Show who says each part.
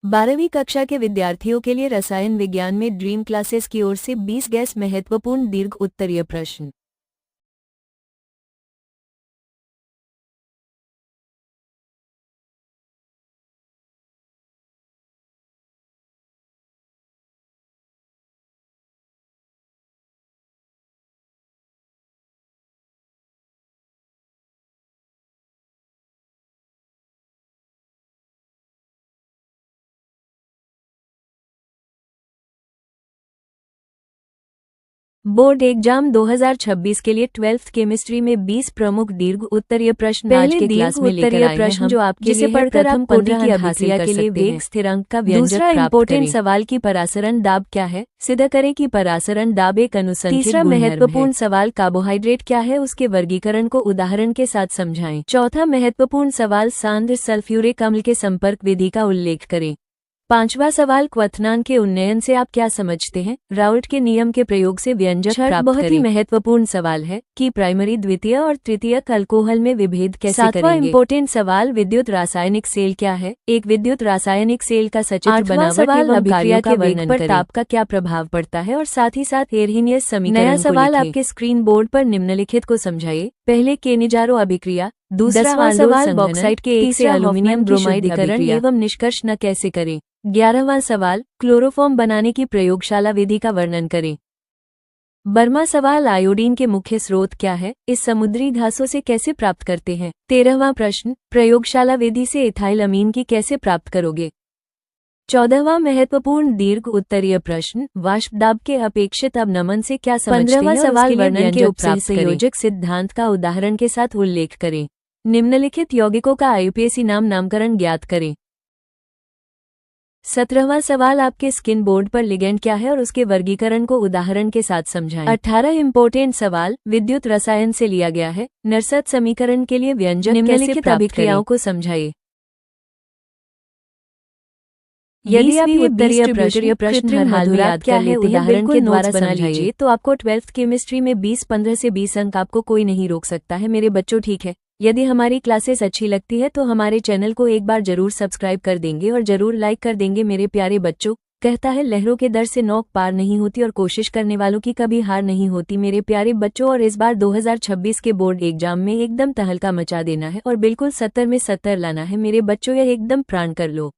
Speaker 1: 12वीं कक्षा के विद्यार्थियों के लिए रसायन विज्ञान में ड्रीम क्लासेस की ओर से 20 गैस महत्वपूर्ण दीर्घ उत्तरीय प्रश्न। बोर्ड एग्जाम 2026 के लिए 12th केमिस्ट्री में 20 प्रमुख दीर्घ उत्तरीय प्रश्न आज के क्लास में लेकर आए हैं हम, जो आपके लिए पढ़कर आप कोटि की अभिक्रिया के लिए वेग स्थिरांक का व्यंजक प्राप्त करें। दूसरा इम्पोर्टेंट सवाल की परासरण दाब क्या है, सिद्ध करें कि परासरण दाब एक अनुसंधित तीसरा महत्वपूर्ण सवाल कार्बोहाइड्रेट क्या है, उसके वर्गीकरण को उदाहरण के साथ समझाएं। चौथा महत्वपूर्ण सवाल सांद्र सल्फ्यूरिक अम्ल के संपर्क विधि का उल्लेख करें। पांचवा सवाल क्वथनांक के उन्नयन से आप क्या समझते हैं, राउल्ट के नियम के प्रयोग से व्यंजक प्राप्त बहुत ही महत्वपूर्ण सवाल है कि प्राइमरी द्वितीय और तृतीयक अल्कोहल में विभेद कैसे करेंगे। सातवां इम्पोर्टेंट सवाल विद्युत रासायनिक सेल क्या है, एक विद्युत रासायनिक सेल का सचित्र बनावट एवं अभिक्रिया के वेग पर ताप का क्या प्रभाव पड़ता है और साथ ही साथ एरहिनियस समीकरण। नया सवाल आपके स्क्रीन बोर्ड पर निम्नलिखित को समझाइए। पहले केनिजारो अभिक्रिया, दूसरा सवाल बॉक्साइट के एक से एल्यूमिनियम ब्रोमाइड अभिक्रिया एवं निष्कर्ष न कैसे करें। 11वां सवाल क्लोरोफॉर्म बनाने की प्रयोगशाला विधि का वर्णन करें। 12वां सवाल आयोडीन के मुख्य स्रोत क्या है, इस समुद्री घासों से कैसे प्राप्त करते हैं। 13वां प्रश्न प्रयोगशाला विधि से इथाइल अमीन की कैसे प्राप्त करोगे। 14वां महत्वपूर्ण दीर्घ उत्तरीय प्रश्न वाष्प दाब के अपेक्षित अवनमन से क्या समझते हैं। 15वां सवाल वर्णन के उपसंयोजक सिद्धांत का उदाहरण के साथ उल्लेख करें। निम्नलिखित यौगिकों का आईयूपीएसी नामकरण ज्ञात करें। 17वां सवाल आपके स्किन बोर्ड पर लिगेंड क्या है और उसके वर्गीकरण को उदाहरण के साथ समझाएं। 18 इम्पोर्टेंट सवाल विद्युत रसायन से लिया गया है, नर्सत समीकरण के लिए व्यंजक निम्नलिखित अभिक्रियाओं को समझाइए। यदि आप उत्तरीय प्रश्न हर हाल में याद क्या है उदाहरण के द्वारा बना लीजिए तो आपको 12th केमिस्ट्री में 15 से 20 अंक आपको कोई नहीं रोक सकता है मेरे बच्चों, ठीक है। यदि हमारी क्लासेस अच्छी लगती है तो हमारे चैनल को एक बार जरूर सब्सक्राइब कर देंगे और जरूर लाइक कर देंगे मेरे प्यारे बच्चों। कहता है लहरों के दर से नौक पार नहीं होती और कोशिश करने वालों की कभी हार नहीं होती मेरे प्यारे बच्चों। और इस बार 2026 के बोर्ड एग्जाम में एकदम तहलका मचा देना है और बिल्कुल 70 में 70 लाना है मेरे बच्चों, यह एकदम प्राण कर लो।